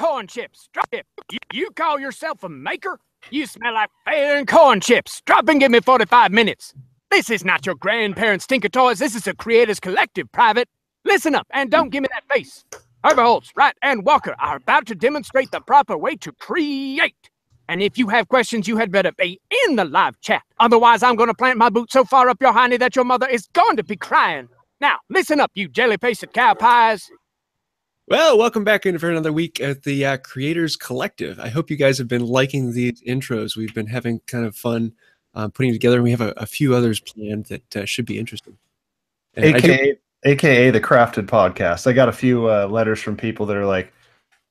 corn chips. Drop it. You call yourself a maker? You smell like failing corn chips. Drop and give me 45 minutes. This is not your grandparents' Tinker Toys. This is a creators collective, private. Listen up and don't give me that face. Herberholz, Wright, and Walker are about to demonstrate the proper way to create. And if you have questions, you had better be in the live chat. Otherwise, I'm going to plant my boot so far up your hiney that your mother is going to be crying. Now, listen up, you jelly-pasted cow pies. Well, welcome back in for another week at the Creators Collective. I hope you guys have been liking these intros. We've been having kind of fun putting together, and we have a few others planned that should be interesting. And AKA the Crafted Podcast. I got a few letters from people that are like,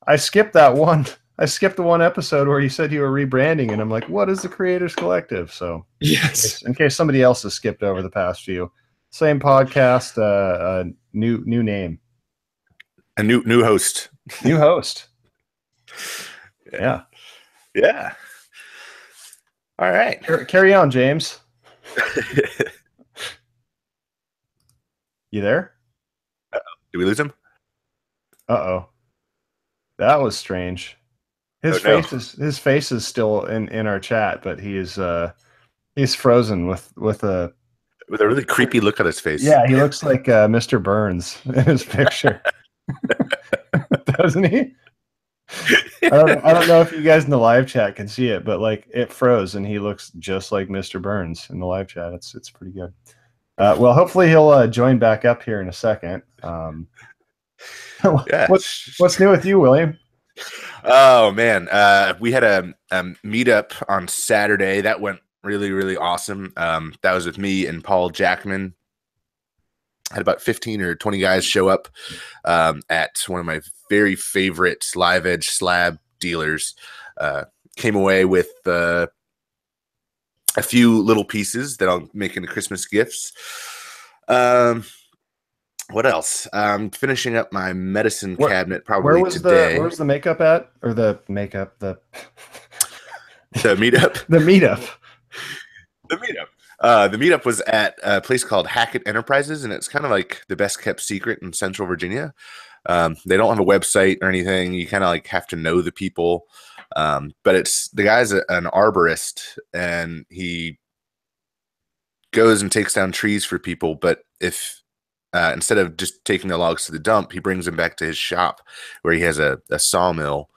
I skipped the one episode where you said you were rebranding, and I'm like, what is the Creators Collective? So yes, in case somebody else has skipped over the past few, same podcast, new name, a new host, new host. Yeah. All right, carry on, James. You there? Did we lose him? Uh-oh. That was strange. His face is still in our chat, but he's frozen with a really creepy look on his face. Yeah, he looks like Mr. Burns in his picture. Doesn't he? I don't know if you guys in the live chat can see it, but like it froze and he looks just like Mr. Burns in the live chat. It's pretty good. Well, hopefully he'll join back up here in a second. Yeah. What's new with you, William? Oh man, we had a meetup on Saturday that went really awesome. That was with me and Paul Jackman. Had about 15 or 20 guys show up at one of my very favorite live edge slab dealers. Came away with a few little pieces that I'll make into Christmas gifts. What else? I'm finishing up my medicine cabinet probably today. Where's the makeup at? Or the makeup? The meetup? The meetup. The meetup. The meetup was at a place called Hackett Enterprises, and it's kind of like the best kept secret in Central Virginia. They don't have a website or anything. You kind of like have to know the people. But the guy's an arborist, and he goes and takes down trees for people. But if instead of just taking the logs to the dump, he brings them back to his shop where he has a sawmill,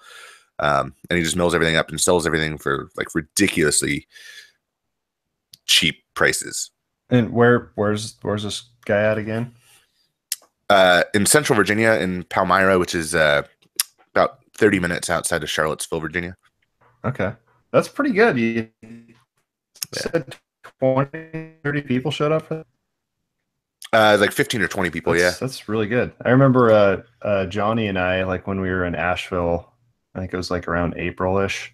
and he just mills everything up and sells everything for like ridiculously cheap prices. And where's this guy at again? In Central Virginia, in Palmyra, which is about 30 minutes outside of Charlottesville, Virginia. Okay. That's pretty good. You said 20, 30 people showed up for that? Like 15 or 20 people, yeah. That's really good. I remember Johnny and I, like when we were in Asheville, I think it was like around April-ish,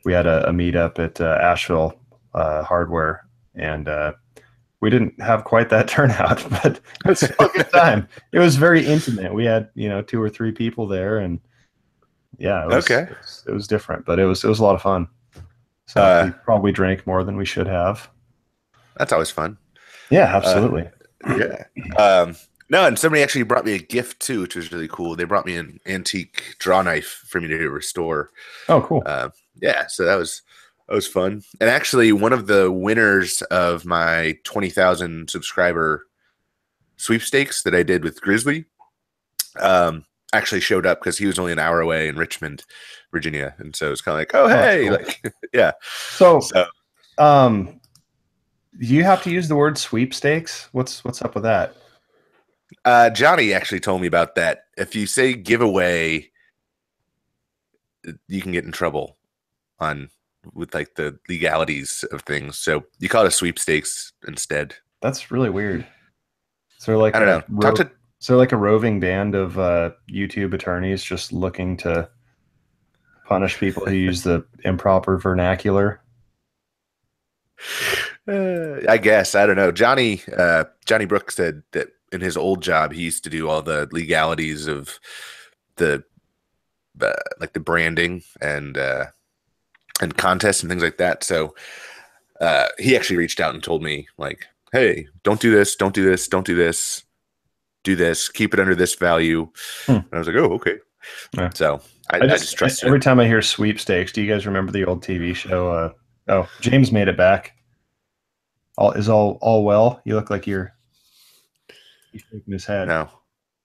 we had a meetup at Asheville Hardware, and we didn't have quite that turnout, but it was a good time. It was very intimate. We had 2 or 3 people there, and yeah, it was different, but it was a lot of fun. So we probably drank more than we should have. That's always fun. Yeah, absolutely. Yeah. No, and somebody actually brought me a gift too, which was really cool. They brought me an antique draw knife for me to restore. Oh, cool. Yeah, so that was fun. And actually, one of the winners of my 20,000 subscriber sweepstakes that I did with Grizzly actually showed up because he was only an hour away in Richmond, Virginia, and so it's kind of like, oh hey, cool. Like yeah. So, do you have to use the word sweepstakes? What's up with that? Johnny actually told me about that. If you say giveaway, you can get in trouble with like the legalities of things. So you call it a sweepstakes instead. That's really weird. So like, I don't know. So like a roving band of YouTube attorneys just looking to punish people who use the improper vernacular. I guess, I don't know. Johnny Brooke said that in his old job, he used to do all the legalities of the like the branding and contests and things like that. So he actually reached out and told me like, hey, don't do this, don't do this, don't do this, do this, keep it under this value. And I was like, oh, okay. Yeah. So I just trust every time I hear Sweepstakes. Do you guys remember the old TV show? Oh, James made it back. All well? You look like he's shaking his head.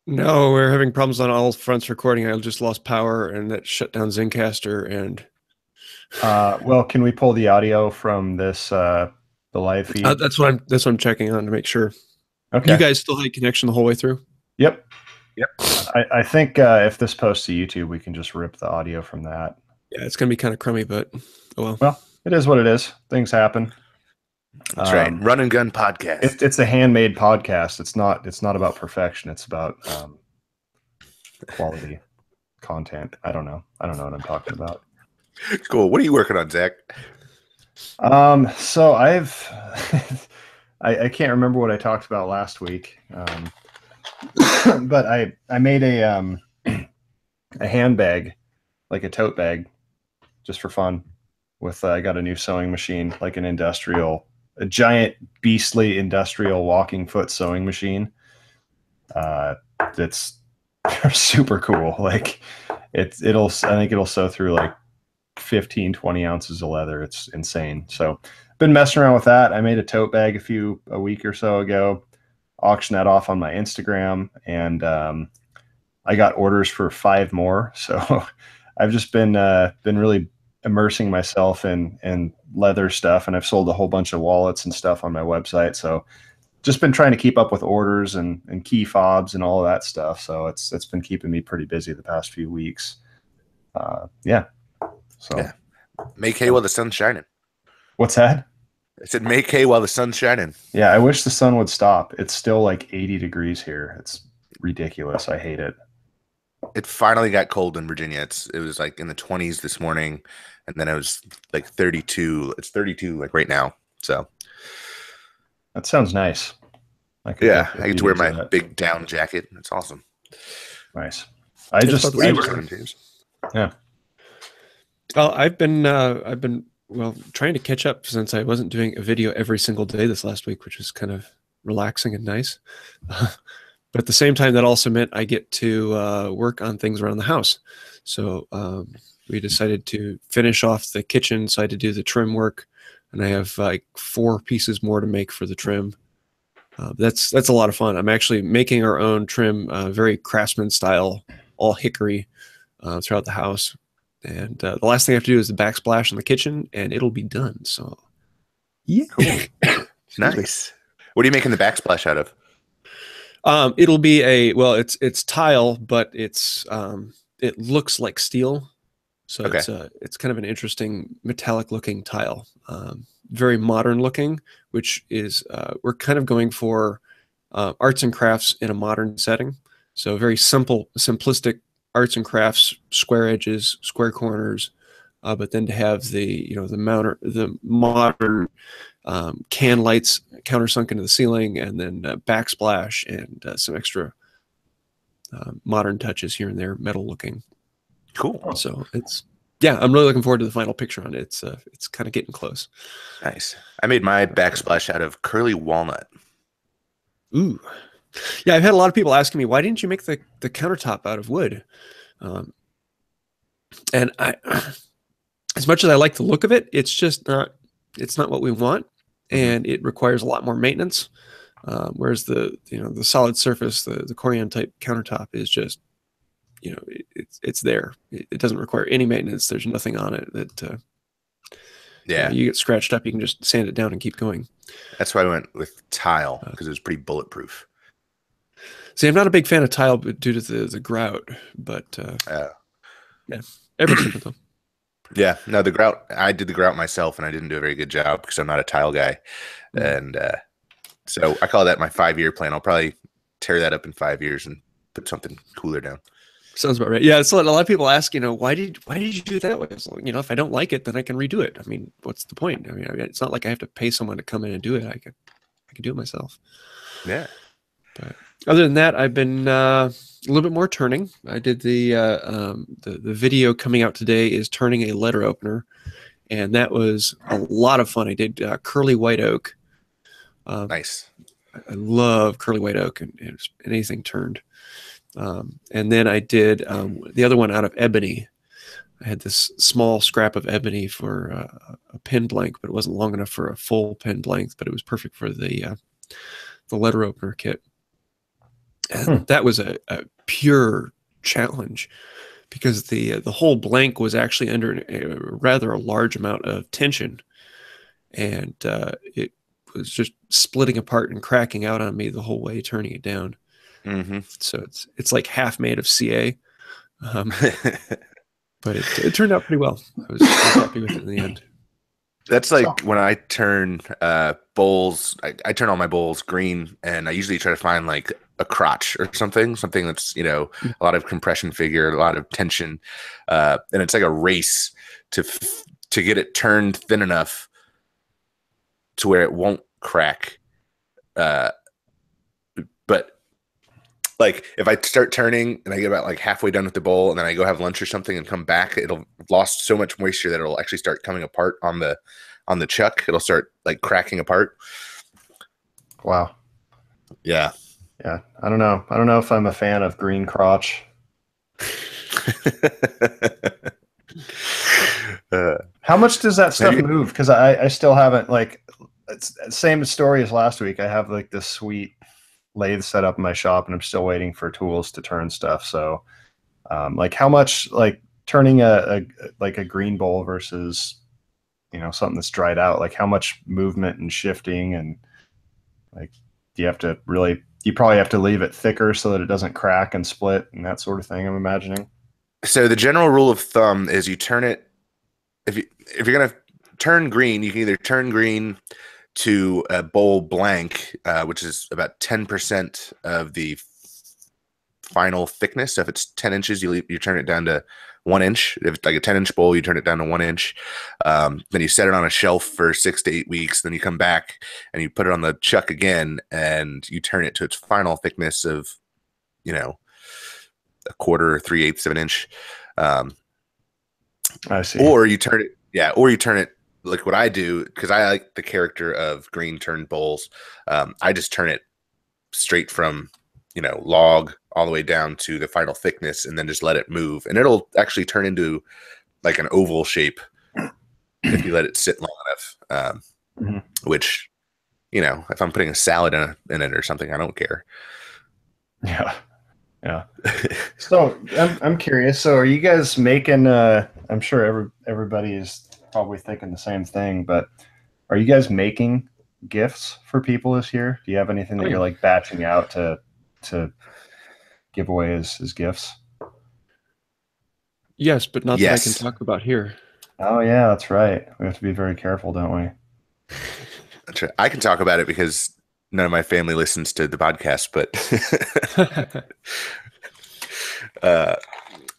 No, we're having problems on all fronts recording. I just lost power, and that shut down Zencaster. And well, can we pull the audio from this the live feed? that's what I'm checking on to make sure. Okay. You guys still had connection the whole way through? Yep. I think if this posts to YouTube, we can just rip the audio from that. Yeah, it's gonna be kind of crummy, but oh well. Well, it is what it is. Things happen. That's right. Run and gun podcast. It's a handmade podcast. It's not about perfection. It's about quality content. I don't know what I'm talking about. Cool. What are you working on, Zach? So I've I can't remember what I talked about last week. But I made a handbag, like a tote bag, just for fun. I got a new sewing machine, like a giant beastly industrial walking foot sewing machine. That's super cool. Like I think it'll sew through like 15, 20 ounces of leather. It's insane. So been messing around with that. I made a tote bag a week or so ago, auctioned that off on my Instagram, and I got orders for 5 more. So I've just been really immersing myself in leather stuff, and I've sold a whole bunch of wallets and stuff on my website. So just been trying to keep up with orders and key fobs and all of that stuff. So it's been keeping me pretty busy the past few weeks. Yeah. So yeah. Make hay while the sun's shining. What's that? I said make hay while the sun's shining. Yeah, I wish the sun would stop. It's still like 80 degrees here. It's ridiculous. I hate it. It finally got cold in Virginia. It was like in the 20s this morning, and then it was like 32. It's 32 like right now. So that sounds nice. I get to wear my big down jacket. It's awesome. Nice. Yeah. Well, I've been trying to catch up since I wasn't doing a video every single day this last week, which is kind of relaxing and nice. But at the same time, that also meant I get to work on things around the house. So we decided to finish off the kitchen, so I had to do the trim work, and I have like 4 pieces more to make for the trim. That's a lot of fun. I'm actually making our own trim, very craftsman style, all hickory throughout the house. And the last thing I have to do is the backsplash in the kitchen, and it'll be done. So, yeah, cool. Nice. What are you making the backsplash out of? It'll be it's tile, but it looks like steel, so okay. It's kind of an interesting metallic looking tile, very modern looking, which is we're kind of going for arts and crafts in a modern setting. So very simplistic arts and crafts, square edges, square corners, but then to have the modern can lights countersunk into the ceiling, and then backsplash and some extra modern touches here and there, metal looking. Cool. So I'm really looking forward to the final picture on it. It's kind of getting close. Nice. I made my backsplash out of curly walnut. Ooh. Yeah, I've had a lot of people asking me, why didn't you make the countertop out of wood? And I, as much as I like the look of it, it's not what we want, and it requires a lot more maintenance. Whereas the solid surface, the Corian type countertop is just, it's there. It doesn't require any maintenance. There's nothing on it that you get scratched up, you can just sand it down and keep going. That's why I went with tile, because it was pretty bulletproof. See, I'm not a big fan of tile due to the grout, but yeah, everything's different though. Yeah, no, the grout, I did the grout myself, and I didn't do a very good job because I'm not a tile guy. And so I call that my 5-year plan. I'll probably tear that up in 5 years and put something cooler down. Sounds about right. Yeah, so a lot of people ask, why did you do it that way? So, if I don't like it, then I can redo it. I mean, what's the point? I mean, it's not like I have to pay someone to come in and do it. I can do it myself. Yeah. But other than that, I've been a little bit more turning. I did the video coming out today is turning a letter opener, and that was a lot of fun. I did curly white oak. Nice. I love curly white oak and anything turned. And then I did the other one out of ebony, I had this small scrap of ebony for a pin blank, but it wasn't long enough for a full pin blank, but it was perfect for the letter opener kit. And that was a pure challenge because the whole blank was actually under a rather large amount of tension, and it was just splitting apart and cracking out on me the whole way, turning it down. Mm-hmm. So it's like half made of CA, but it turned out pretty well. I was happy with it in the end. That's like when I turn bowls. I turn all my bowls green, and I usually try to find like a crotch or something that's a lot of compression figure, a lot of tension, and it's like a race to get it turned thin enough to where it won't crack. But like if I start turning and I get about like halfway done with the bowl, and then I go have lunch or something and come back, it'll lost so much moisture that it'll actually start coming apart on the chuck. It'll start like cracking apart. Wow. Yeah. Yeah. I don't know if I'm a fan of green crotch. How much does that stuff move? Because I still haven't, like, it's same story as last week. I have like this sweet lathe set up in my shop, and I'm still waiting for tools to turn stuff. So like how much, like turning a green bowl versus something that's dried out, like how much movement and shifting, and like you probably have to leave it thicker so that it doesn't crack and split and that sort of thing, I'm imagining. So the general rule of thumb is you turn it, if you're going to turn green, you can either turn green to a bowl blank, which is about 10% of the final thickness. So if it's 10 inches, you turn it down to 1 inch. If it's like a 10-inch bowl, you turn it down to 1 inch. Then you set it on a shelf for 6 to 8 weeks. Then you come back and you put it on the chuck again, and you turn it to its final thickness of, a quarter or 3/8 of an inch. I see. Or you turn it like what I do, because I like the character of green turned bowls. I just turn it straight from log all the way down to the final thickness, and then just let it move, and it'll actually turn into like an oval shape if you let it sit long enough. Which, if I'm putting a salad in it or something, I don't care. Yeah. So I'm curious. So are you guys making? I'm sure everybody is probably thinking the same thing, but are you guys making gifts for people this year? Do you have anything that you're like batching out to give away as gifts? Yes, but not that I can talk about here. Oh yeah, that's right. We have to be very careful, don't we? That's right. I can talk about it because none of my family listens to the podcast, but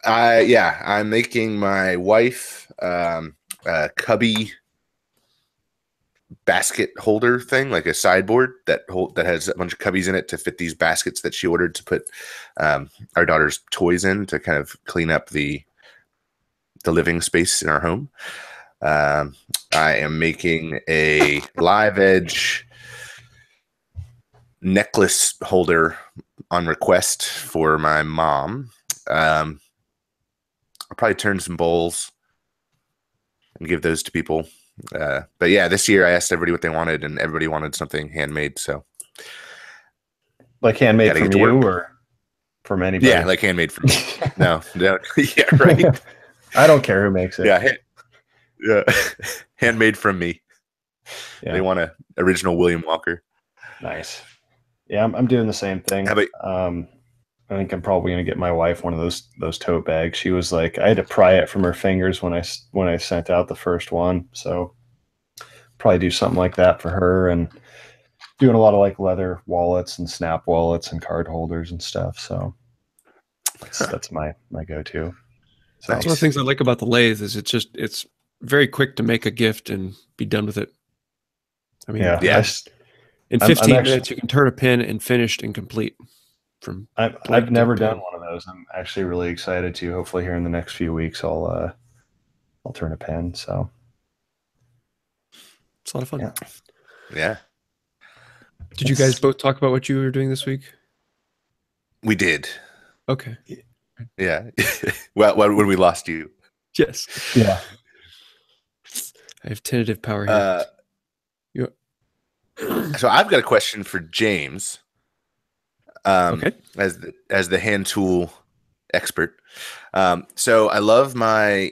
I'm making my wife a cubby basket holder thing, like a sideboard that has a bunch of cubbies in it to fit these baskets that she ordered to put our daughter's toys in, to kind of clean up the living space in our home. I am making a live edge necklace holder on request for my mom. I'll probably turn some bowls and give those to people. But yeah, this year I asked everybody what they wanted, and everybody wanted something handmade. So, like handmade from you or from anybody? Yeah, like handmade from me. No, yeah, right. I don't care who makes it. Yeah, handmade from me. Yeah. They want an original William Walker. Nice. Yeah, I'm doing the same thing. How about, I think I'm probably going to get my wife one of those tote bags. She was like, I had to pry it from her fingers when I sent out the first one. So probably do something like that for her, and doing a lot of like leather wallets and snap wallets and card holders and stuff. So that's my go-to. So that's one of the things I like about the lathe is it's very quick to make a gift and be done with it. I mean, in 15 minutes you can turn a pin and finished and complete. I've never done one of those. I'm actually really excited to. Hopefully here in the next few weeks I'll turn a pin. So it's a lot of fun. Yeah. Did you guys both talk about what you were doing this week? We did. Okay. Yeah. Well, when we lost you. Yes. Yeah. I have tentative power here. So I've got a question for James. Okay. As the hand tool expert. So I love my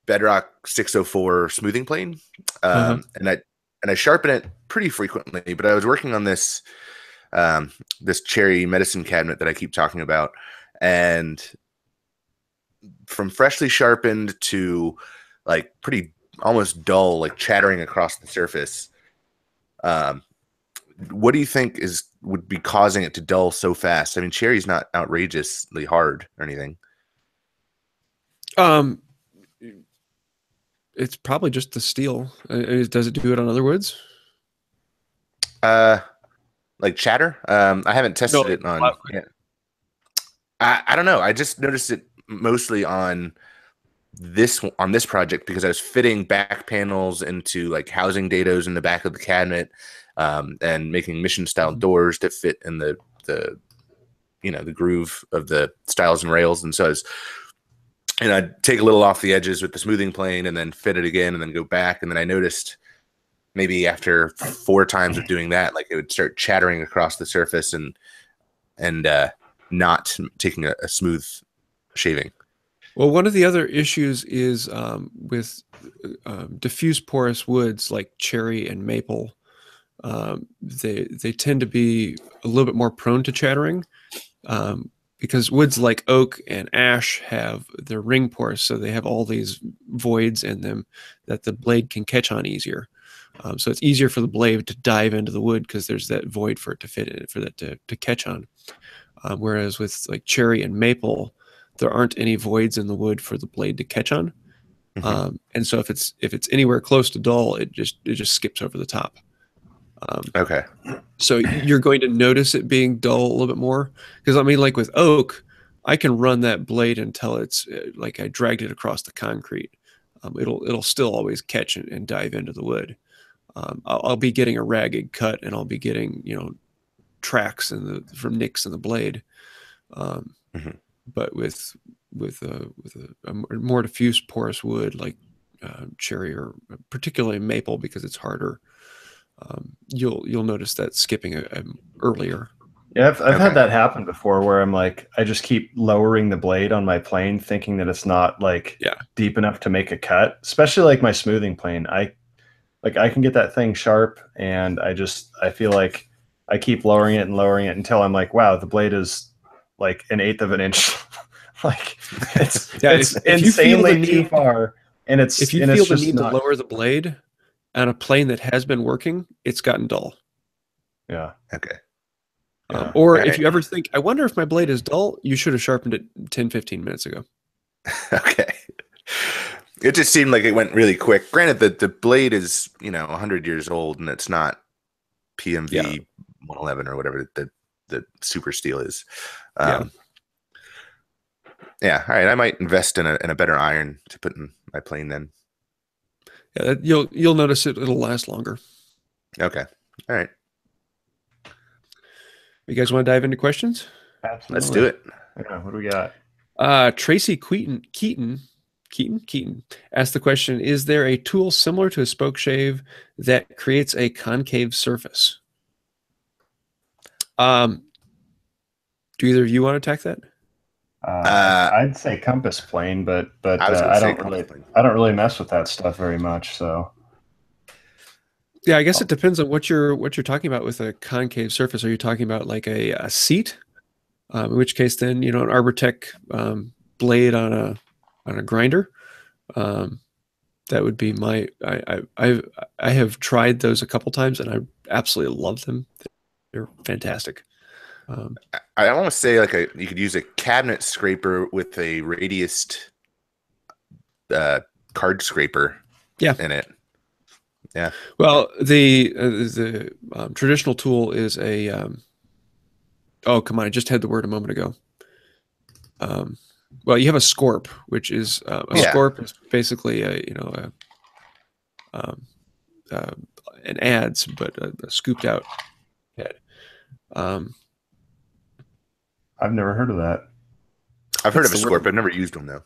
Bedrock 604 smoothing plane, and I sharpen it pretty frequently. But I was working on this this cherry medicine cabinet that I keep talking about, and from freshly sharpened to like pretty almost dull, like chattering across the surface. What do you think would be causing it to dull so fast? I mean, cherry's not outrageously hard or anything. It's probably just the steel. Does it do it on other woods? Like chatter? I haven't tested it on. Yeah. I don't know. I just noticed it mostly on this project because I was fitting back panels into like housing dados in the back of the cabinet, and making mission style doors to fit in the groove of the stiles and rails. And so I'd take a little off the edges with the smoothing plane and then fit it again and then go back. And then I noticed maybe after 4 times of doing that, like it would start chattering across the surface and not taking a smooth shaving. Well, one of the other issues is with diffuse porous woods like cherry and maple. They tend to be a little bit more prone to chattering because woods like oak and ash they're ring porous, so they have all these voids in them that the blade can catch on easier. So it's easier for the blade to dive into the wood because there's that void for it to fit in it, for that to catch on. Whereas with like cherry and maple, there aren't any voids in the wood for the blade to catch on. And so if it's anywhere close to dull, it just skips over the top. Okay. So you're going to notice it being dull a little bit more. Because I mean, like with oak, I can run that blade until it's like I dragged it across the concrete. It'll still always catch and dive into the wood. I'll be getting a ragged cut, and I'll be getting tracks from nicks in the blade. But with a more diffuse porous wood like cherry or particularly maple, because it's harder, you'll notice that skipping earlier. Yeah, I've had that happen before where I'm like, I just keep lowering the blade on my plane, thinking that it's not like deep enough to make a cut. Especially like my smoothing plane, I can get that thing sharp, and I feel like I keep lowering it until I'm like, wow, the blade is like 1/8 of an inch. Like it's insanely too far. And if you feel the need to lower the blade on a plane that has been working, it's gotten dull. Yeah. Okay. Or if you ever think, I wonder if my blade is dull, you should have sharpened it 10, 15 minutes ago. Okay. It just seemed like it went really quick. Granted, the blade is 100 years old, and it's not PMV 111 or whatever the super steel is. Yeah. All right. I might invest in a better iron to put in my plane then. Yeah, you'll notice it'll last longer. Okay. All right. You guys want to dive into questions? Absolutely. Let's do it. Yeah, what do we got? Tracy Keaton asked the question: is there a tool similar to a spoke shave that creates a concave surface? Do either of you want to attack that? I'd say compass plane, but I don't really mess with that stuff very much. So yeah, I guess it depends on what you're talking about with a concave surface. Are you talking about like a seat? In which case, then an Arbortech blade on a grinder. That would be my. I have tried those a couple times, and I absolutely love them. They're fantastic. I want to say you could use a cabinet scraper with a radiused card scraper in it. Yeah. Well, the traditional tool is a oh, come on, I just had the word a moment ago. Well, you have a scorp, which is scorp is basically an adze, but a scooped out head. I've never heard of that. I've heard of a scorp. I've never used them though.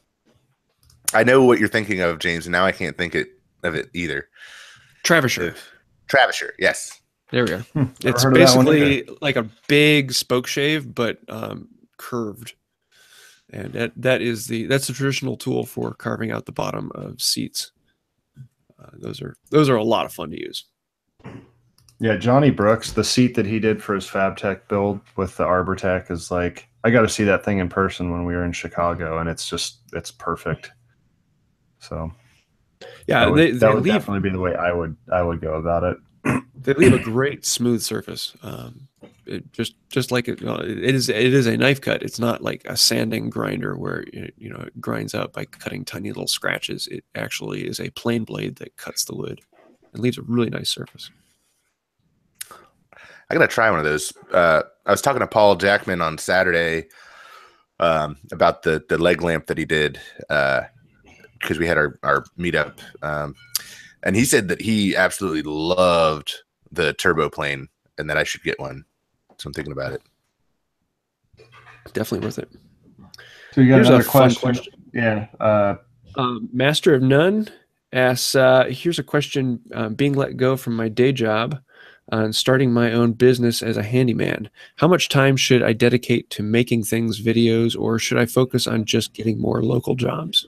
I know what you're thinking of, James, and now I can't think of it either. Travisher. Travisher, yes. There we go. It's heard of that one basically like a big spoke shave, but curved. And that's the traditional tool for carving out the bottom of seats. Those are a lot of fun to use. Yeah, Johnny Brooks, the seat that he did for his FabTech build with the ArborTech is like, I got to see that thing in person when we were in Chicago, and it's perfect. So yeah, that would definitely be the way I would go about it. They leave a great smooth surface. Just like it is a knife cut. It's not like a sanding grinder where it grinds out by cutting tiny little scratches. It actually is a plain blade that cuts the wood and leaves a really nice surface. I gotta try one of those. I was talking to Paul Jackman on Saturday about the leg lamp that he did because we had our meetup, and he said that he absolutely loved the turbo plane and that I should get one. So I'm thinking about it. Definitely worth it. So you got Here's another a fun question. Yeah. Master of None asks, here's a question. Being let go from my day job and starting my own business as a handyman, how much time should I dedicate to making things, videos, or should I focus on just getting more local jobs?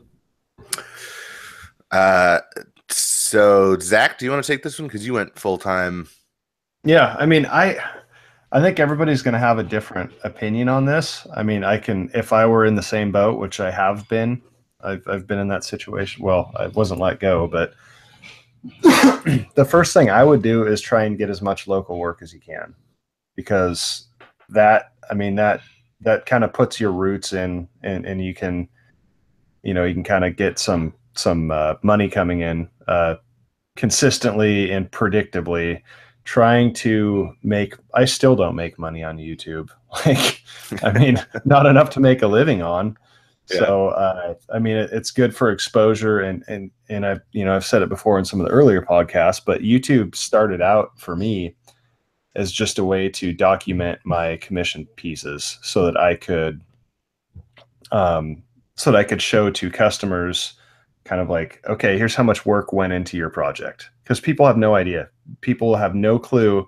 So Zach, do you want to take this one? Because you went full-time. Yeah. I mean, I think everybody's going to have a different opinion on this. I mean, if I were in the same boat, which I have been, I've been in that situation. Well, I wasn't let go, but the first thing I would do is try and get as much local work as you can, because that kind of puts your roots in, and you can kind of get some money coming in consistently and predictably. Trying to I still don't make money on YouTube. Like, I mean, not enough to make a living on. Yeah. So, I mean, it's good for exposure, and I've said it before in some of the earlier podcasts, but YouTube started out for me as just a way to document my commission pieces so that I could show to customers kind of like, okay, here's how much work went into your project. Because people have no idea. People have no clue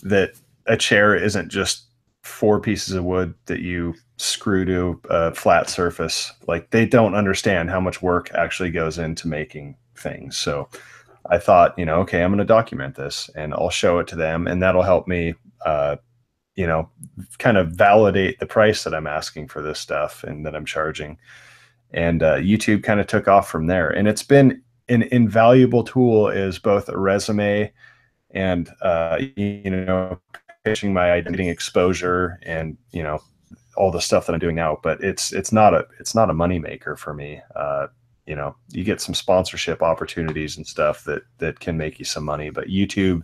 that a chair isn't just 4 pieces of wood that you screw to a flat surface. Like, they don't understand how much work actually goes into making things. So I thought, okay, I'm going to document this and I'll show it to them, and that'll help me, kind of validate the price that I'm asking for this stuff and that I'm charging. And YouTube kind of took off from there. And it's been an invaluable tool as both a resume and, pitching my identity, exposure, and, all the stuff that I'm doing now. But it's not a money maker for me. You get some sponsorship opportunities and stuff that can make you some money. But YouTube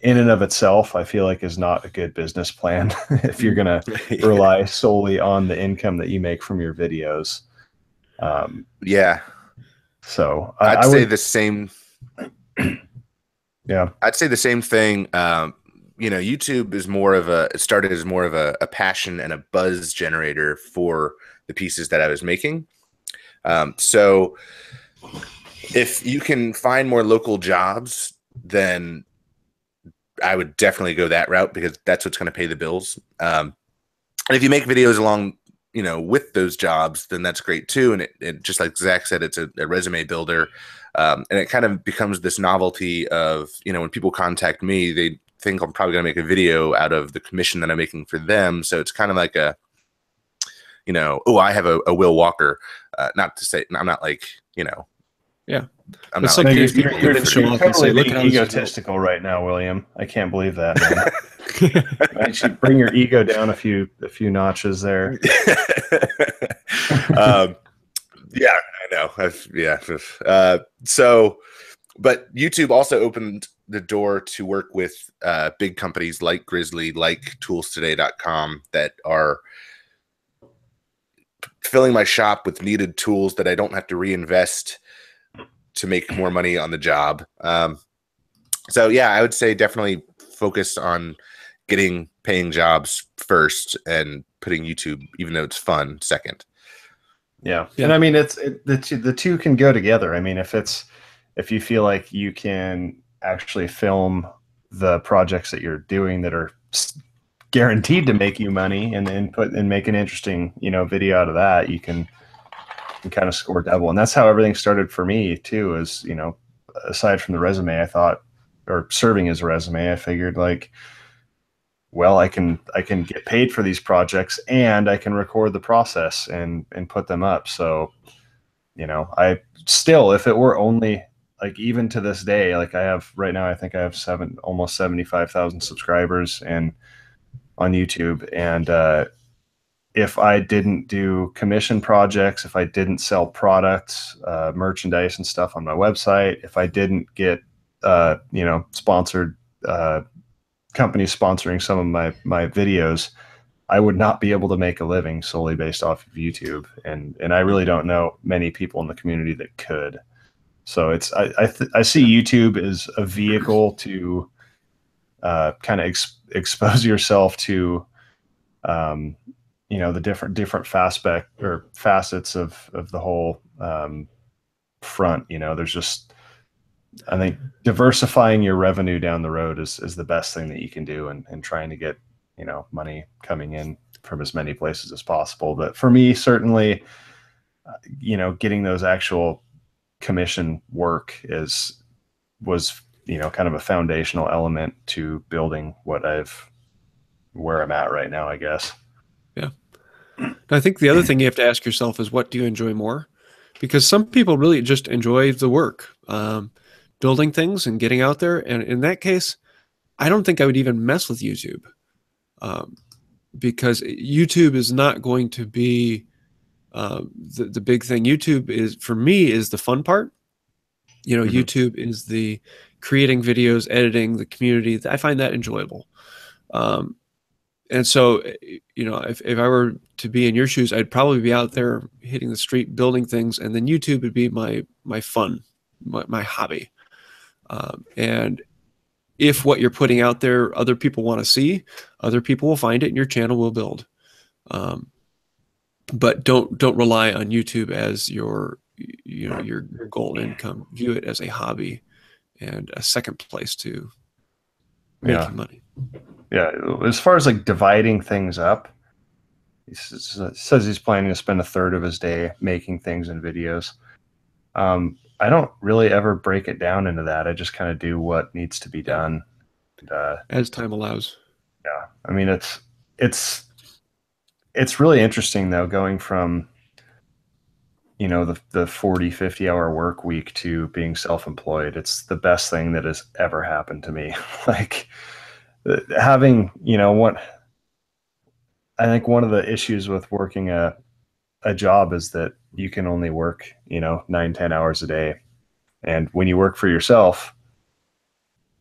in and of itself, I feel like, is not a good business plan if you're going to rely solely on the income that you make from your videos. Yeah. So I'd say the same. Yeah. I'd say the same thing. YouTube it started as more of a passion and a buzz generator for the pieces that I was making. So if you can find more local jobs, then I would definitely go that route, because that's what's going to pay the bills. And if you make videos along, with those jobs, then that's great too. And it just like Zach said, it's a resume builder. And it kind of becomes this novelty of, when people contact me, they think I'm probably going to make a video out of the commission that I'm making for them. So it's kind of like I have a Will Walker, not to say, I'm not like, yeah. I'm it's not like you're totally being egotistical right now, William. I can't believe that, man. You should bring your ego down a few notches there. Yeah, I know. But YouTube also opened the door to work with big companies like Grizzly, like toolstoday.com, that are filling my shop with needed tools that I don't have to reinvest to make more money on the job. So yeah, I would say definitely focus on getting paying jobs first and putting YouTube, even though it's fun, second. Yeah. Yeah. And I mean, the two can go together. I mean, if you feel like you can actually film the projects that you're doing that are guaranteed to make you money and make an interesting, video out of that, you can kind of score double. And that's how everything started for me too, is, aside from the resume, I thought, or serving as a resume, I figured like, well, I can get paid for these projects and I can record the process and put them up. So, I still, if it were only like, even to this day, like I have right now, I think I have almost 75,000 subscribers and on YouTube. And, if I didn't do commission projects, if I didn't sell products, merchandise and stuff on my website, if I didn't get, sponsored, companies sponsoring some of my videos, I would not be able to make a living solely based off of YouTube. And I really don't know many people in the community that could. So I see YouTube as a vehicle to kind of expose yourself to, the different facets of the whole front. There's just, I think diversifying your revenue down the road is the best thing that you can do, and trying to get, money coming in from as many places as possible. But for me, certainly, getting those actual commission work was kind of a foundational element to building where I'm at right now, I guess. Yeah. I think the other thing you have to ask yourself is, what do you enjoy more? Because some people really just enjoy the work, building things and getting out there. And in that case, I don't think I would even mess with YouTube, because YouTube is not going to be the big thing. YouTube is, for me, is the fun part. YouTube is the creating videos, editing, the community. I find that enjoyable. And so, if I were to be in your shoes, I'd probably be out there hitting the street, building things, and then YouTube would be my fun, my hobby. And if what you're putting out there, other people want to see, other people will find it, and your channel will build. But don't rely on YouTube as your goal income. View it as a hobby and a second place to making money. Yeah, as far as like dividing things up, he says he's planning to spend a third of his day making things and videos. I don't really ever break it down into that. I just kind of do what needs to be done. And, as time allows. Yeah, I mean, it's really interesting though, going from, the 40, 50 hour work week to being self-employed. It's the best thing that has ever happened to me. Like, having, I think one of the issues with working a job is that you can only work, 9-10 hours a day. And when you work for yourself,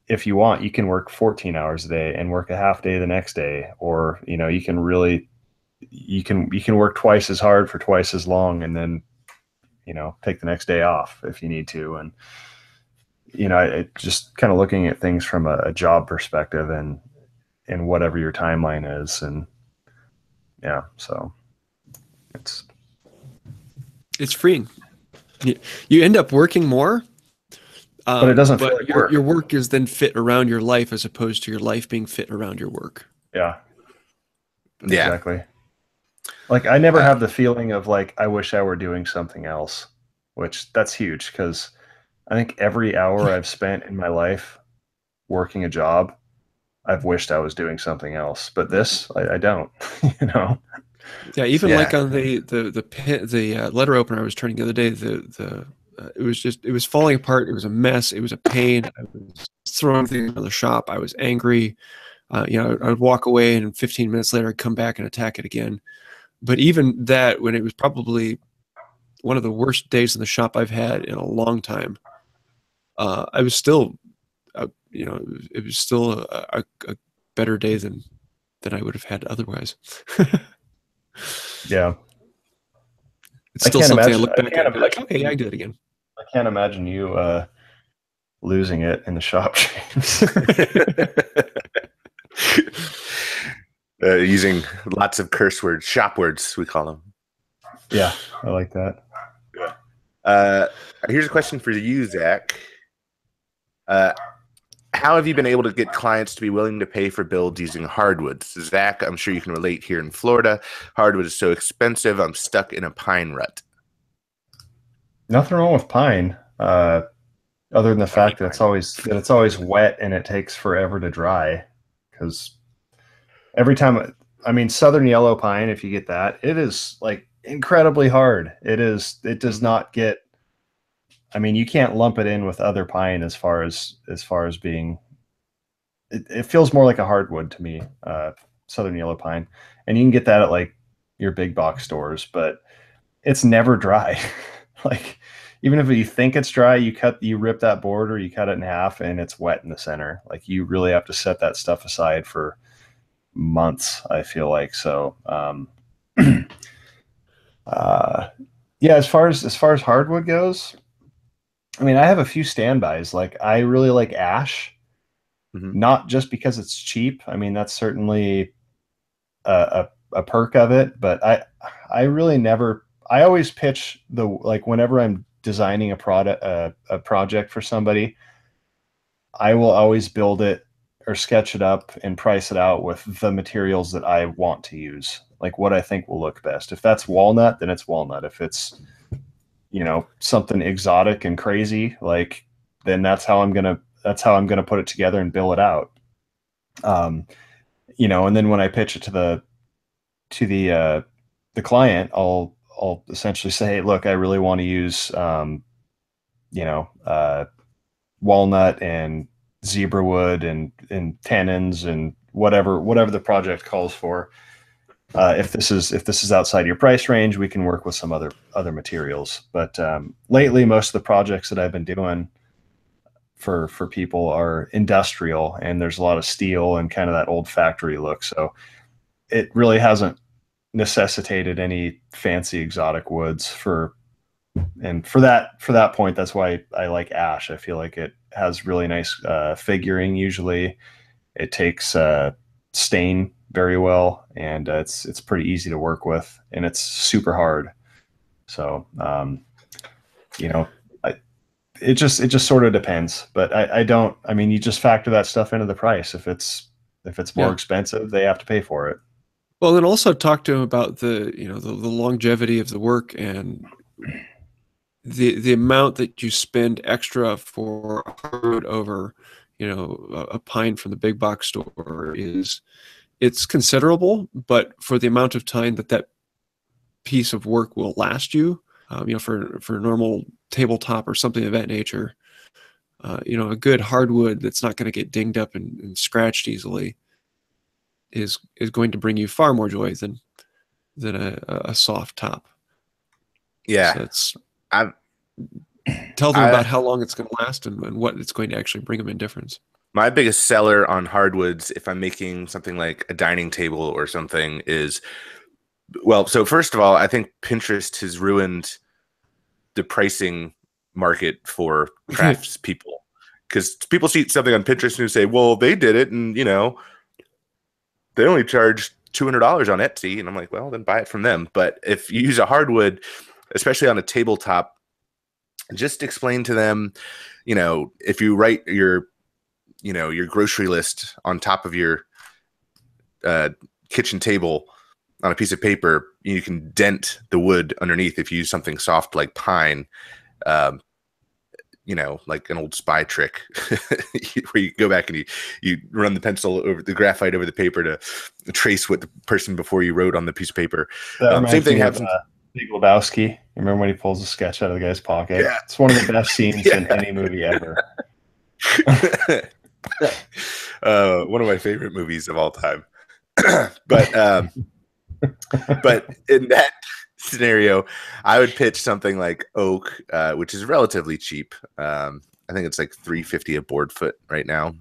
if you want, you can work 14 hours a day and work a half day the next day. Or, you can work twice as hard for twice as long, and then, take the next day off if you need to. And, just kind of looking at things from a job perspective and whatever your timeline is. And yeah, so it's freeing. You end up working more, but it doesn't feel like work. Your work is then fit around your life, as opposed to your life being fit around your work. Yeah. Exactly. Like, I never have the feeling of like, I wish I were doing something else, which that's huge, because I think every hour I've spent in my life working a job, I've wished I was doing something else. But this, I don't. Yeah, even like on the letter opener I was turning the other day, it was falling apart. It was a mess. It was a pain. I was throwing things in the shop. I was angry. I would walk away, and 15 minutes later I'd come back and attack it again. But even that, when it was probably one of the worst days in the shop I've had in a long time, I was still, it was still a better day than I would have had otherwise. Yeah. It's still something I look back at and be like, okay, I did it again. I can't imagine you losing it in the shop. Using lots of curse words, shop words, we call them. Yeah, I like that. Here's a question for you, Zach. How have you been able to get clients to be willing to pay for builds using hardwoods? Zach, I'm sure you can relate here in Florida. Hardwood is so expensive. I'm stuck in a pine rut. Nothing wrong with pine, other than the fact that it's always wet and it takes forever to dry. Because every time, I mean, southern yellow pine, if you get that, it is like incredibly hard. It does not get. I mean, you can't lump it in with other pine as far as being. It feels more like a hardwood to me, southern yellow pine, and you can get that at like your big box stores, but it's never dry. Like even if you think it's dry, you rip that board or you cut it in half, and it's wet in the center. Like you really have to set that stuff aside for months, I feel like. So yeah, as far as hardwood goes, I mean, I have a few standbys. Like I really like ash, not just because it's cheap. I mean, that's certainly a perk of it, but I really never. I always pitch whenever I'm designing a project for somebody, I will always build it or sketch it up and price it out with the materials that I want to use, like what I think will look best. If that's walnut, then it's walnut. If it's, something exotic and crazy, like, then that's how I'm gonna put it together and bill it out. And then when I pitch it to the client, I'll essentially say, hey, look, I really want to use, walnut and zebra wood and tannins and whatever the project calls for. If this is outside your price range, we can work with some other materials. But lately, most of the projects that I've been doing for people are industrial, and there's a lot of steel and kind of that old factory look. So it really hasn't necessitated any fancy exotic woods for that point. That's why I like ash. I feel like it has really nice figuring. Usually it takes stain very well, and it's pretty easy to work with, and it's super hard. So it just sort of depends, but I mean, you just factor that stuff into the price. If it's more expensive, they have to pay for it. Well, then also talk to him about the longevity of the work and the amount that you spend extra for hardwood over, a pine from the big box store it's considerable, but for the amount of time that piece of work will last you, for a normal tabletop or something of that nature, a good hardwood that's not going to get dinged up and scratched easily is going to bring you far more joy than a soft top. Yeah. So tell them about how long it's going to last and what it's going to actually bring them in difference. My biggest seller on hardwoods, if I'm making something like a dining table or something, is, well, so first of all, I think Pinterest has ruined the pricing market for crafts people, because people see something on Pinterest and say, well, they did it, and they only charge $200 on Etsy, and I'm like, well, then buy it from them. But if you use a hardwood, especially on a tabletop, just explain to them, if you write your grocery list on top of your kitchen table on a piece of paper, you can dent the wood underneath if you use something soft like pine, like an old spy trick where you go back and you run the pencil over the graphite over the paper to trace what the person before you wrote on the piece of paper. Same thing happens. Big Lebowski. Remember when he pulls a sketch out of the guy's pocket? Yeah. It's one of the best scenes in any movie ever. One of my favorite movies of all time. But in that scenario, I would pitch something like oak, which is relatively cheap. I think it's like $350 a board foot right now.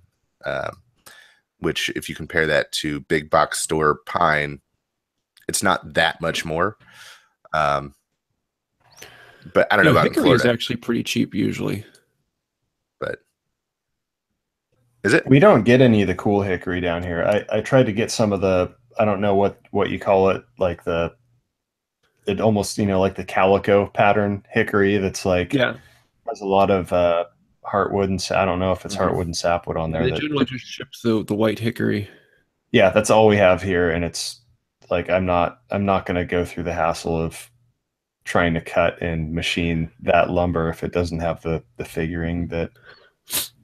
Which, if you compare that to big box store pine, it's not that much more. But I don't know about Hickory is actually pretty cheap usually. But is it? We don't get any of the cool hickory down here. I tried to get some of the, I don't know what you call it, like the it almost, like the calico pattern hickory that's like Yeah. has a lot of heartwood and I don't know if it's heartwood and sapwood on there. They generally just ship the white hickory. Yeah, that's all we have here, and it's like I'm not going to go through the hassle of trying to cut and machine that lumber if it doesn't have the figuring that.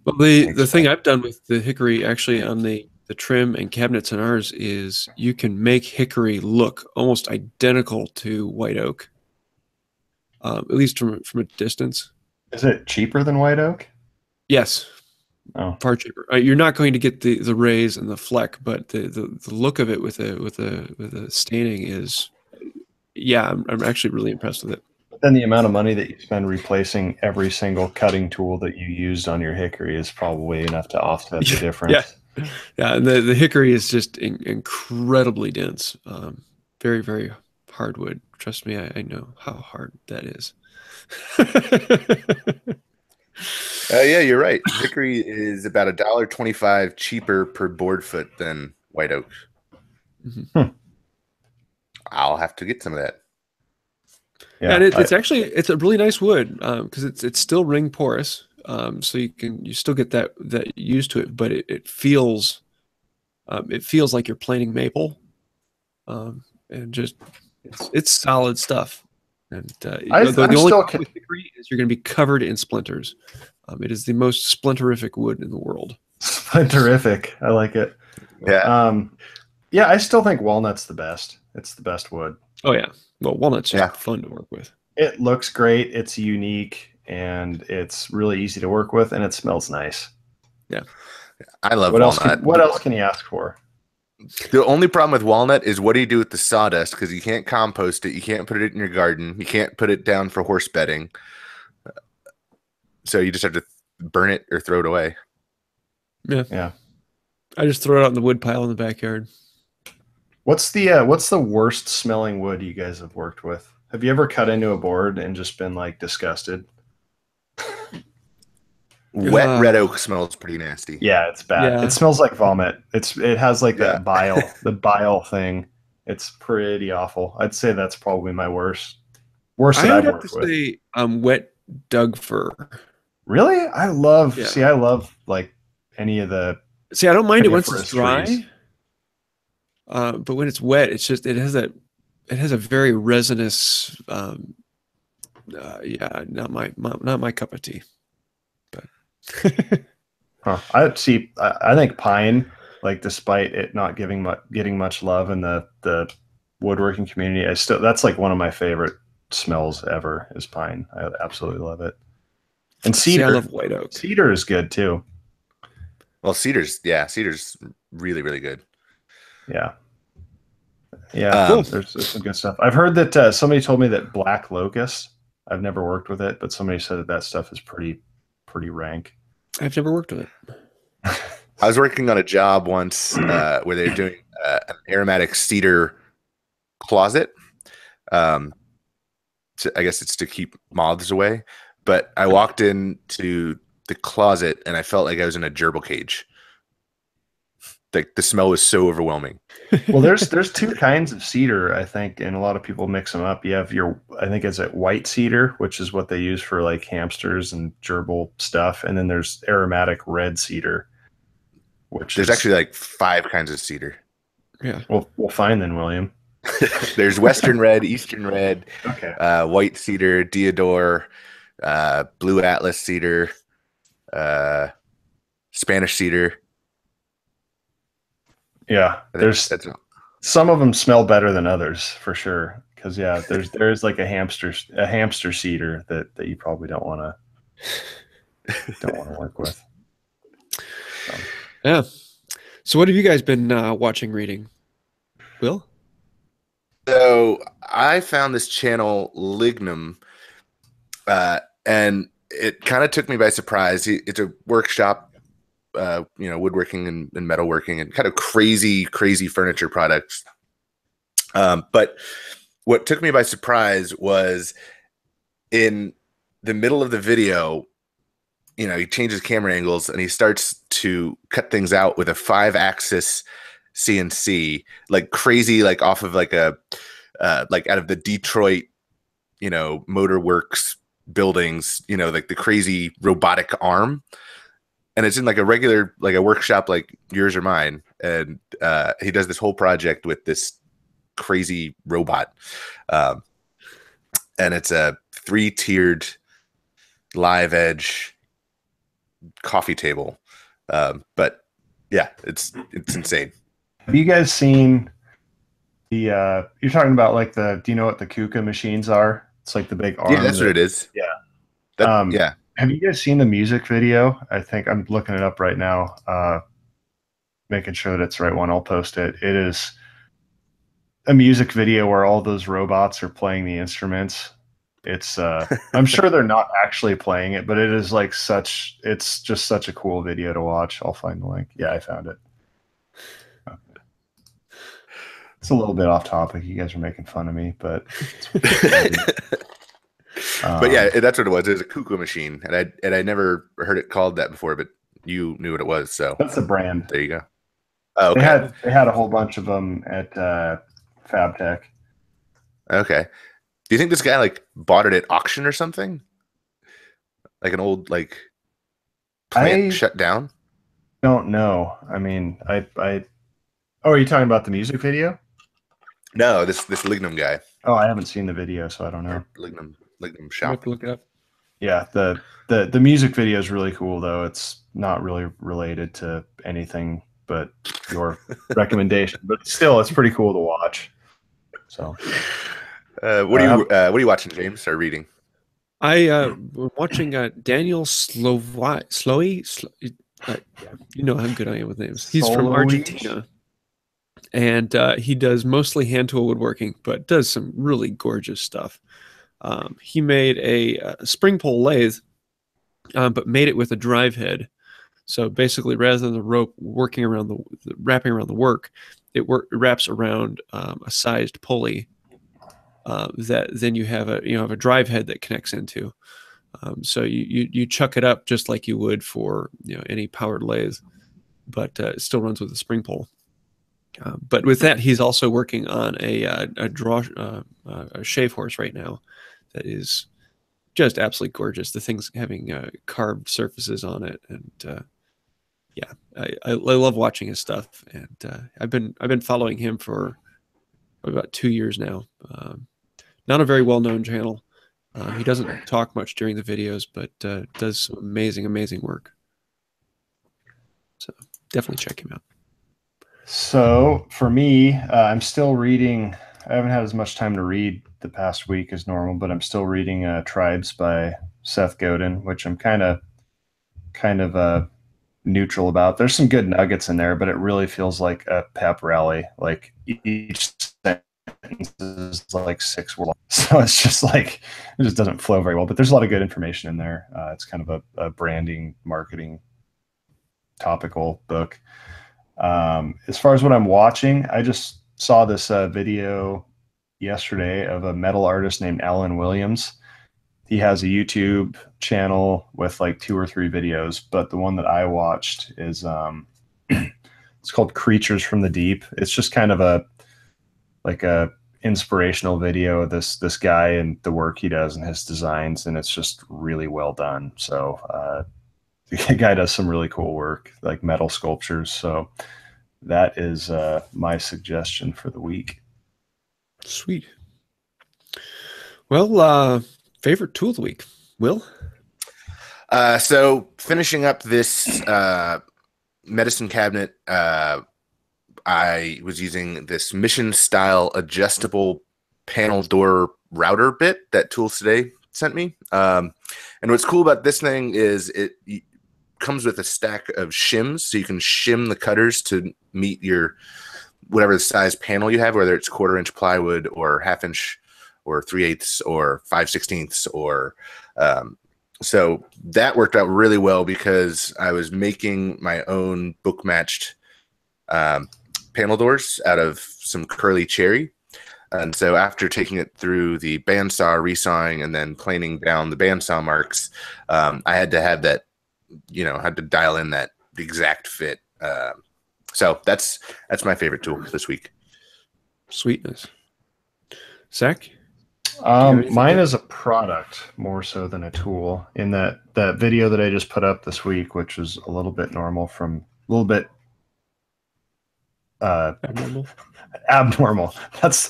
Well, the thing I've done with the hickory actually on the trim and cabinets in ours is you can make hickory look almost identical to white oak, at least from a distance. Is it cheaper than white oak? Yes. Oh, far cheaper. You're not going to get the raise and the fleck, but the look of it with the staining is, yeah, I'm actually really impressed with it. But then the amount of money that you spend replacing every single cutting tool that you used on your hickory is probably enough to offset the difference. Yeah, and the hickory is just incredibly dense, very, very hardwood. Trust me, I know how hard that is. Yeah, you're right. Hickory is about $1.25 cheaper per board foot than white oak. Mm-hmm. I'll have to get some of that. Yeah, and it's a really nice wood because it's still ring porous, so you still get that used to it, but it feels like you're planing maple, and just it's solid stuff. And the only problem with hickory is you're going to be covered in splinters. It is the most splinterific wood in the world. Splinterific, I like it. Yeah, yeah. I still think walnut's the best. It's the best wood. Oh yeah, well, walnut's just fun to work with. It looks great. It's unique, and it's really easy to work with, and it smells nice. Yeah, I love walnut. What else can you ask for? The only problem with walnut is what do you do with the sawdust? Because you can't compost it. You can't put it in your garden. You can't put it down for horse bedding. So you just have to burn it or throw it away. Yeah. I just throw it out in the wood pile in the backyard. What's the worst smelling wood you guys have worked with? Have you ever cut into a board and just been like disgusted? Wet red oak smells pretty nasty. Yeah, it's bad. Yeah. It smells like vomit. It has like that bile, the bile thing. It's pretty awful. I'd say that's probably my worst that I've worked with. I would have to say wet Doug fir. Really? I love like any of the. See, I don't mind it once it's dry. But when it's wet, it's just it has a very resinous. Yeah, not my cup of tea. Huh. I think pine, like despite it not getting much love in the woodworking community, that's like one of my favorite smells ever is pine. I absolutely love it. And cedar. See, I love white oak. Cedar is good too. Well, cedar's really, really good. Yeah. Yeah, there's some good stuff. I've heard that somebody told me that black locust. I've never worked with it, but somebody said that stuff is pretty rank. I've never worked with it. I was working on a job once where they're doing an aromatic cedar closet. I guess it's to keep moths away. But I walked into the closet and I felt like I was in a gerbil cage. Like the smell was so overwhelming. Well, there's two kinds of cedar, I think, and a lot of people mix them up. You have I think it's white cedar, which is what they use for like hamsters and gerbil stuff, and then there's aromatic red cedar, which there's actually like 5 kinds of cedar. Yeah. Well, fine then, William. There's Western red, Eastern red, okay, white cedar, deodar, blue Atlas cedar, Spanish cedar. Yeah, there's some of them smell better than others for sure. Because there is like a hamster cedar that you probably don't want to work with. So. Yeah. So what have you guys been watching, reading? Will? So I found this channel Lignum, and it kind of took me by surprise. It's a workshop. Woodworking and metalworking and kind of crazy furniture products. But what took me by surprise was in the middle of the video, he changes camera angles and he starts to cut things out with a 5-axis CNC, like crazy, like off of like a like out of the Detroit, Motor Works buildings, like the crazy robotic arm. And it's in like a regular, like a workshop like yours or mine. And he does this whole project with this crazy robot. And it's a 3-tiered live edge coffee table. But yeah, it's insane. Have you guys seen the, you're talking about like do you know what the KUKA machines are? It's like the big arm. Yeah, that's what it is. Yeah. Yeah. Have you guys seen the music video? I think I'm looking it up right now, making sure that it's the right one. I'll post it. It is a music video where all those robots are playing the instruments. It's I'm sure they're not actually playing it, but it is like it's just such a cool video to watch. I'll find the link. Yeah, I found it. Okay. It's a little bit off topic. You guys are making fun of me, but but yeah, that's what it was. It was a KUKA machine, and I never heard it called that before, but you knew what it was, so that's a brand. There you go. Oh, okay. They had a whole bunch of them at FabTech. Okay. Do you think this guy like bought it at auction or something? Like an old like plant shut down? Don't know. I mean, oh, are you talking about the music video? No, this Lignum guy. Oh, I haven't seen the video, so I don't know. Lignum I shop. have to look it up. Yeah, the music video is really cool, though. It's not really related to anything but your recommendation, but still, it's pretty cool to watch. So, what are you watching, James, or reading? I'm watching Daniel Slowy. You know how good I am with names. He's from Argentina, and he does mostly hand tool woodworking, but does some really gorgeous stuff. He made a spring pole lathe, but made it with a drive head. So basically, rather than the rope wrapping around the work, it wraps around a sized pulley that then you have a drive head that connects into. So you chuck it up just like you would for any powered lathe, but it still runs with a spring pole. But with that, he's also working on a shave horse right now that is just absolutely gorgeous. The thing's having carved surfaces on it, and yeah, I love watching his stuff. And I've been following him for about 2 years now. Not a very well-known channel. He doesn't talk much during the videos, but does some amazing work. So definitely check him out. So for me, I'm still reading. I haven't had as much time to read the past week as normal, but I'm still reading Tribes by Seth Godin, which I'm kind of neutral about. There's some good nuggets in there, but it really feels like a pep rally. Like each sentence is like 6 words, so it's just like it just doesn't flow very well. But there's a lot of good information in there. It's kind of a branding, marketing, topical book. As far as what I'm watching, I just saw this video yesterday of a metal artist named Alan Williams. He has a YouTube channel with like 2 or 3 videos, but the one that I watched is it's called Creatures from the Deep. It's just kind of a inspirational video of this guy and the work he does and his designs, and it's just really well done. So the guy does some really cool work, like metal sculptures. So that is my suggestion for the week. Sweet. Well, favorite tool of the week, Will? So finishing up this medicine cabinet, I was using this mission style adjustable panel door router bit that Tools Today sent me. And what's cool about this thing is it comes with a stack of shims, so you can shim the cutters to meet your whatever the size panel you have, whether it's 1/4 inch plywood or 1/2 inch or 3/8 or 5/16 or so that worked out really well because I was making my own book matched panel doors out of some curly cherry. And so after taking it through the bandsaw, resawing, and then planing down the bandsaw marks, I had to have that, had to dial in that exact fit. So that's my favorite tool this week. Sweetness. Zach? anything Mine to- is a product more so than a tool. In that video that I just put up this week, which was a little bit abnormal. That's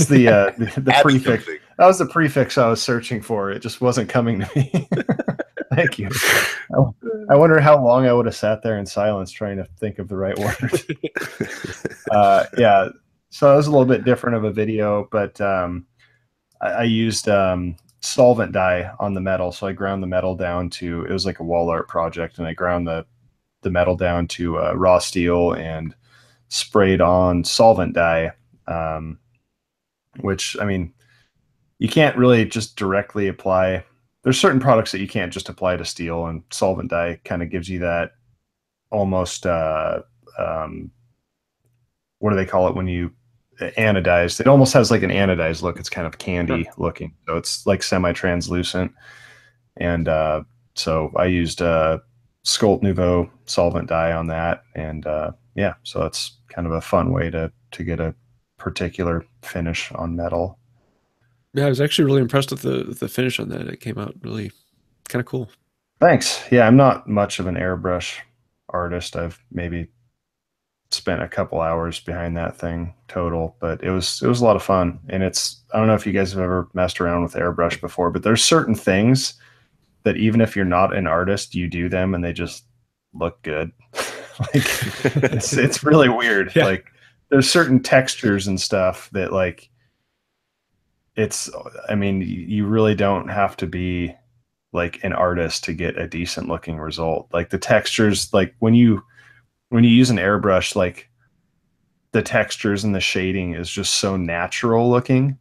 the prefix. Something. That was the prefix I was searching for. It just wasn't coming to me. Thank you. I wonder how long I would have sat there in silence trying to think of the right word. Yeah, so it was a little bit different of a video, but I used solvent dye on the metal. So I ground the metal down to, it was like a wall art project, and I ground the metal down to raw steel and sprayed on solvent dye, which, I mean, you can't really just directly apply. There's certain products that you can't just apply to steel, and solvent dye kind of gives you that almost, what do they call it when you anodized? It almost has like an anodized look. It's kind of candy looking. So it's like semi-translucent. And so I used Sculpt Nouveau solvent dye on that. And yeah, so that's kind of a fun way to get a particular finish on metal. Yeah, I was actually really impressed with the finish on that. It came out really kind of cool. Thanks. Yeah, I'm not much of an airbrush artist. I've maybe spent a couple hours behind that thing total, but it was a lot of fun. And it's, I don't know if you guys have ever messed around with airbrush before, but there's certain things that even if you're not an artist, you do them and they just look good. Like it's really weird. Yeah. Like there's certain textures and stuff that like, I mean, you really don't have to be like an artist to get a decent looking result. Like the textures, like when you use an airbrush, like the textures and the shading is just so natural looking.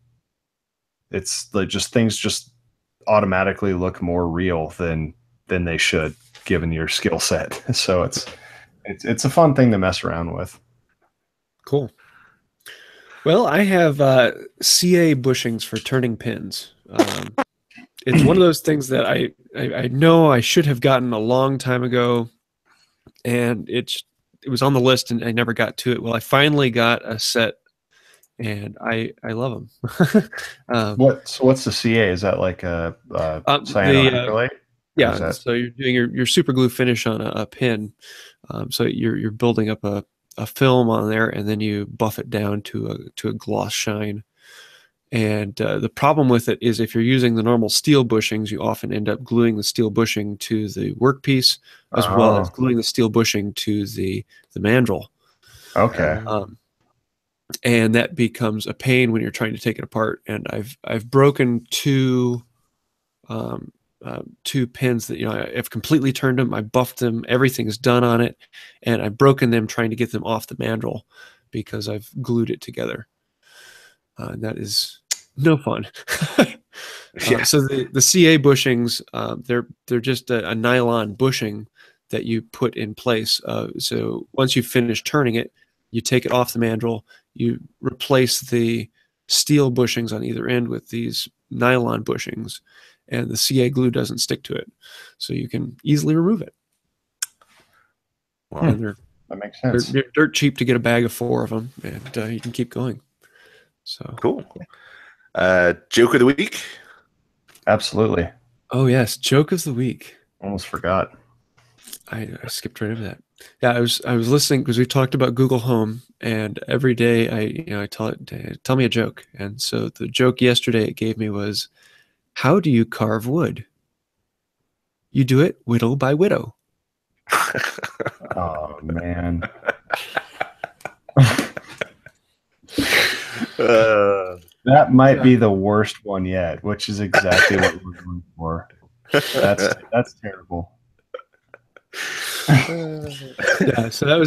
It's like just things just automatically look more real than they should given your skill set. So it's a fun thing to mess around with. Cool. Well, I have CA bushings for turning pins. It's one of those things that I know I should have gotten a long time ago, and it was on the list and I never got to it. Well, I finally got a set, and I love them. What's the CA? Is that like a cyanoacrylate? acrylate? Yeah, so you're doing your super glue finish on a pin. So you're building up a film on there, and then you buff it down to a gloss shine. And the problem with it is if you're using the normal steel bushings, you often end up gluing the steel bushing to the workpiece as well as gluing the steel bushing to the mandrel. Okay. And that becomes a pain when you're trying to take it apart. And I've broken two pins that, I've completely turned them. I buffed them. Everything is done on it. And I've broken them trying to get them off the mandrel because I've glued it together. And that is no fun. Yeah. So the CA bushings, they're just a nylon bushing that you put in place. So once you finish turning it, you take it off the mandrel, you replace the steel bushings on either end with these nylon bushings, and the CA glue doesn't stick to it. So you can easily remove it. Wow. And that makes sense. They're dirt cheap to get a bag of 4 of them, and you can keep going. So cool. Joke of the week? Absolutely. Oh yes, joke of the week. Almost forgot. I skipped right over that. Yeah, I was listening because we talked about Google Home, and every day I tell it, tell me a joke. And so the joke yesterday it gave me was, how do you carve wood? You do it whittle by widow. Oh man. That might be the worst one yet, which is exactly what we're going for. That's terrible. Yeah, so that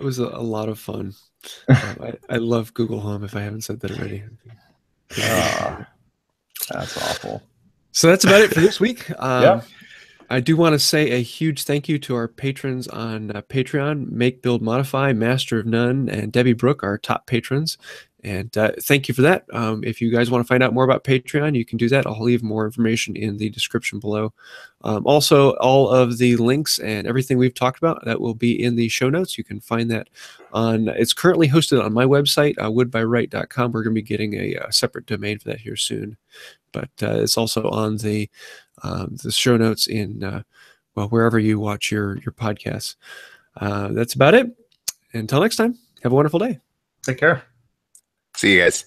was a lot of fun. I love Google Home, if I haven't said that already. That's awful. So that's about it for this week. Yep. I do want to say a huge thank you to our patrons on Patreon, Make, Build, Modify, Master of None, and Debbie Brooke, our top patrons. And thank you for that. If you guys want to find out more about Patreon, you can do that. I'll leave more information in the description below. Also, all of the links and everything we've talked about, that will be in the show notes. You can find that on, it's currently hosted on my website, woodbyright.com. We're going to be getting a separate domain for that here soon. But it's also on the show notes in, well, wherever you watch your podcasts. That's about it. Until next time, have a wonderful day. Take care. See you guys.